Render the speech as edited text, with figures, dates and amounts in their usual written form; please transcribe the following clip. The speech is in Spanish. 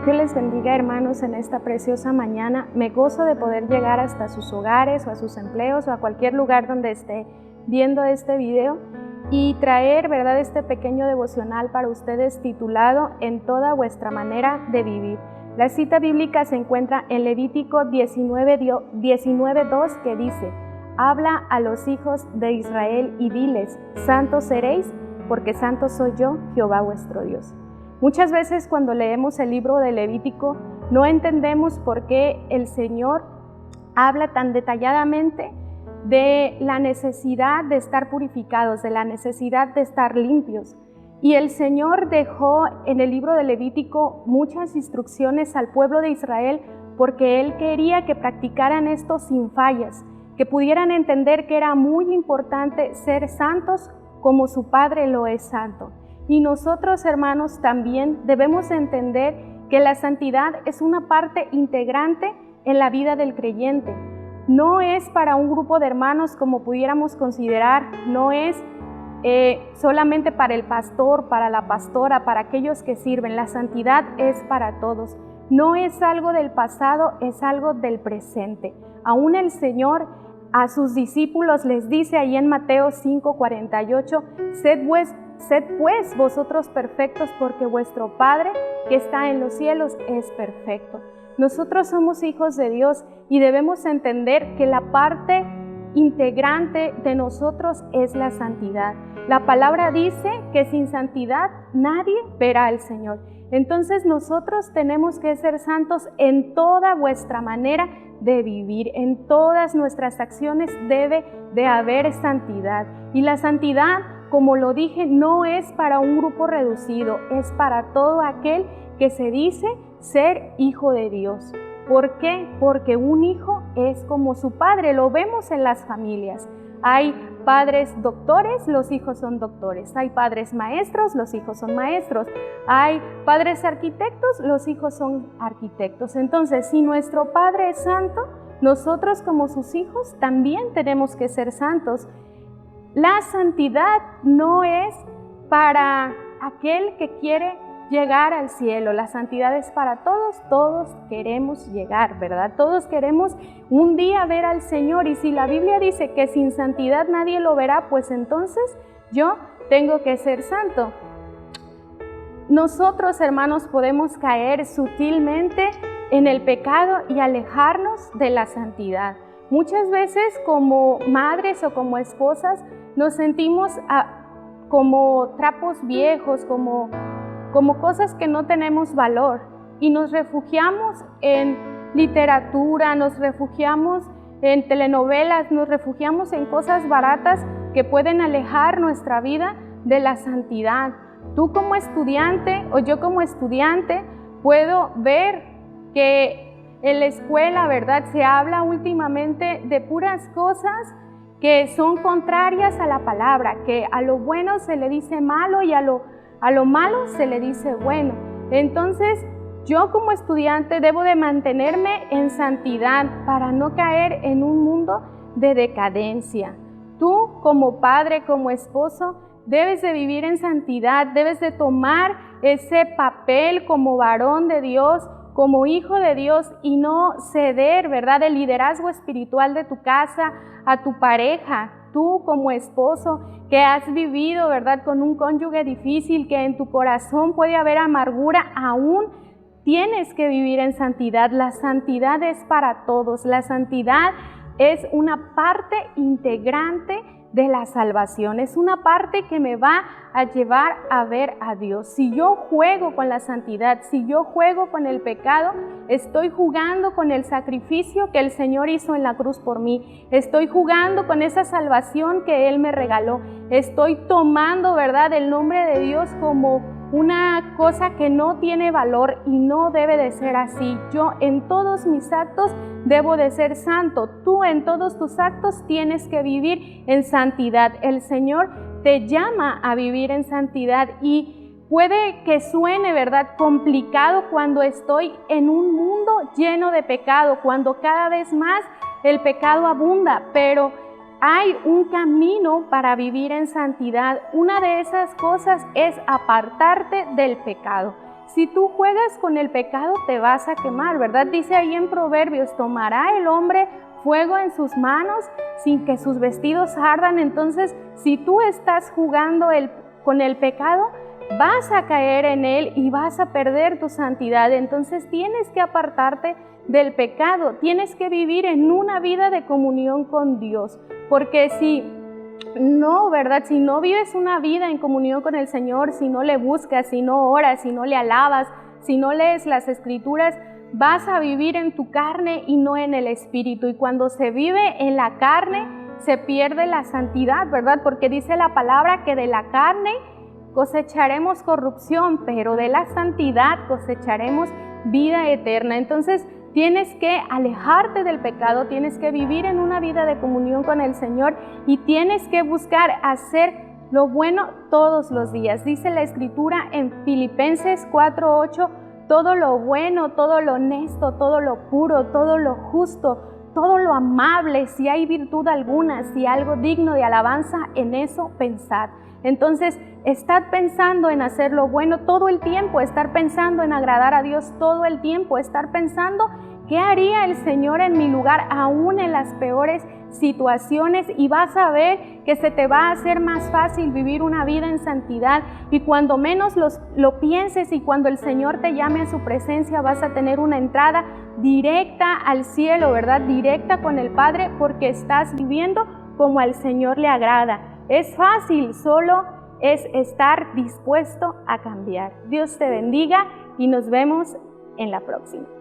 Dios les bendiga, hermanos, en esta preciosa mañana. Me gozo de poder llegar hasta sus hogares o a sus empleos o a cualquier lugar donde esté viendo este video y traer, ¿verdad?, este pequeño devocional para ustedes titulado En toda vuestra manera de vivir. La cita bíblica se encuentra en Levítico 19:2, que dice: Habla a los hijos de Israel y diles, santos seréis, porque santo soy yo, Jehová vuestro Dios. Muchas veces cuando leemos el libro de Levítico no entendemos por qué el Señor habla tan detalladamente de la necesidad de estar purificados, de la necesidad de estar limpios. Y el Señor dejó en el libro de Levítico muchas instrucciones al pueblo de Israel porque Él quería que practicaran esto sin fallas, que pudieran entender que era muy importante ser santos como su Padre lo es santo. Y nosotros, hermanos, también debemos entender que la santidad es una parte integrante en la vida del creyente. No es para un grupo de hermanos como pudiéramos considerar, no es solamente para el pastor, para la pastora, para aquellos que sirven. La santidad es para todos. No es algo del pasado, es algo del presente. Aún el Señor a sus discípulos les dice ahí en Mateo 5:48, Sed pues vosotros perfectos, porque vuestro Padre que está en los cielos es perfecto. Nosotros somos hijos de Dios y debemos entender que la parte integrante de nosotros es la santidad. La palabra dice que sin santidad nadie verá al Señor. Entonces nosotros tenemos que ser santos en toda vuestra manera de vivir. En todas nuestras acciones debe de haber santidad. Y la santidad, como lo dije, no es para un grupo reducido, es para todo aquel que se dice ser hijo de Dios. ¿Por qué? Porque un hijo es como su padre, lo vemos en las familias. Hay padres doctores, los hijos son doctores. Hay padres maestros, los hijos son maestros. Hay padres arquitectos, los hijos son arquitectos. Entonces, si nuestro Padre es santo, nosotros como sus hijos también tenemos que ser santos. La santidad no es para aquel que quiere llegar al cielo. La santidad es para todos, todos queremos llegar, ¿verdad? Todos queremos un día ver al Señor, y si la Biblia dice que sin santidad nadie lo verá, pues entonces yo tengo que ser santo. Nosotros, hermanos, podemos caer sutilmente en el pecado y alejarnos de la santidad. Muchas veces como madres o como esposas nos sentimos como trapos viejos, como cosas que no tenemos valor, y nos refugiamos en literatura, nos refugiamos en telenovelas, nos refugiamos en cosas baratas que pueden alejar nuestra vida de la santidad. Tú como estudiante o yo como estudiante puedo ver que en la escuela, ¿verdad?, se habla últimamente de puras cosas que son contrarias a la palabra, que a lo bueno se le dice malo y a lo malo se le dice bueno. Entonces, yo como estudiante debo de mantenerme en santidad para no caer en un mundo de decadencia. Tú como padre, como esposo, debes de vivir en santidad, debes de tomar ese papel como varón de Dios, como hijo de Dios, y no ceder, ¿verdad?, el liderazgo espiritual de tu casa a tu pareja. Tú como esposo que has vivido, ¿verdad?, con un cónyuge difícil, que en tu corazón puede haber amargura, aún tienes que vivir en santidad. La santidad es para todos. La santidad es una parte integrante de la salvación. Es una parte que me va a llevar a ver a Dios. Si yo juego con la santidad, si yo juego con el pecado, estoy jugando con el sacrificio que el Señor hizo en la cruz por mí. Estoy jugando con esa salvación que Él me regaló. Estoy tomando, ¿verdad?, el nombre de Dios como una cosa que no tiene valor, y no debe de ser así. Yo en todos mis actos debo de ser santo. Tú en todos tus actos tienes que vivir en santidad. El Señor te llama a vivir en santidad, y puede que suene, ¿verdad?, complicado cuando estoy en un mundo lleno de pecado, cuando cada vez más el pecado abunda, pero hay un camino para vivir en santidad. Una de esas cosas es apartarte del pecado. si tú juegas con el pecado te vas a quemar, ¿verdad? Dice ahí en Proverbios, tomará el hombre fuego en sus manos sin que sus vestidos ardan. Entonces, si tú estás jugando con el pecado, vas a caer en él y vas a perder tu santidad. Entonces tienes que apartarte del pecado, tienes que vivir en una vida de comunión con Dios, porque si no, ¿verdad? Si no vives una vida en comunión con el Señor, si no le buscas, si no oras, si no le alabas, si no lees las Escrituras, vas a vivir en tu carne y no en el Espíritu. Y cuando se vive en la carne, se pierde la santidad, ¿verdad? Porque dice la palabra que de la carne cosecharemos corrupción, pero de la santidad cosecharemos vida eterna. Entonces, tienes que alejarte del pecado, tienes que vivir en una vida de comunión con el Señor y tienes que buscar hacer lo bueno todos los días. Dice la Escritura en Filipenses 4:8, todo lo bueno, todo lo honesto, todo lo puro, todo lo justo, todo lo amable, si hay virtud alguna, si algo digno de alabanza, en eso pensad. Entonces, estad pensando en hacer lo bueno todo el tiempo, estar pensando en agradar a Dios todo el tiempo, estar pensando qué haría el Señor en mi lugar, aún en las peores situaciones, y vas a ver que se te va a hacer más fácil vivir una vida en santidad, y cuando menos lo pienses y cuando el Señor te llame a su presencia, vas a tener una entrada directa al cielo, ¿verdad? Directa con el Padre, porque estás viviendo como al Señor le agrada. Es fácil, solo es estar dispuesto a cambiar. Dios te bendiga y nos vemos en la próxima.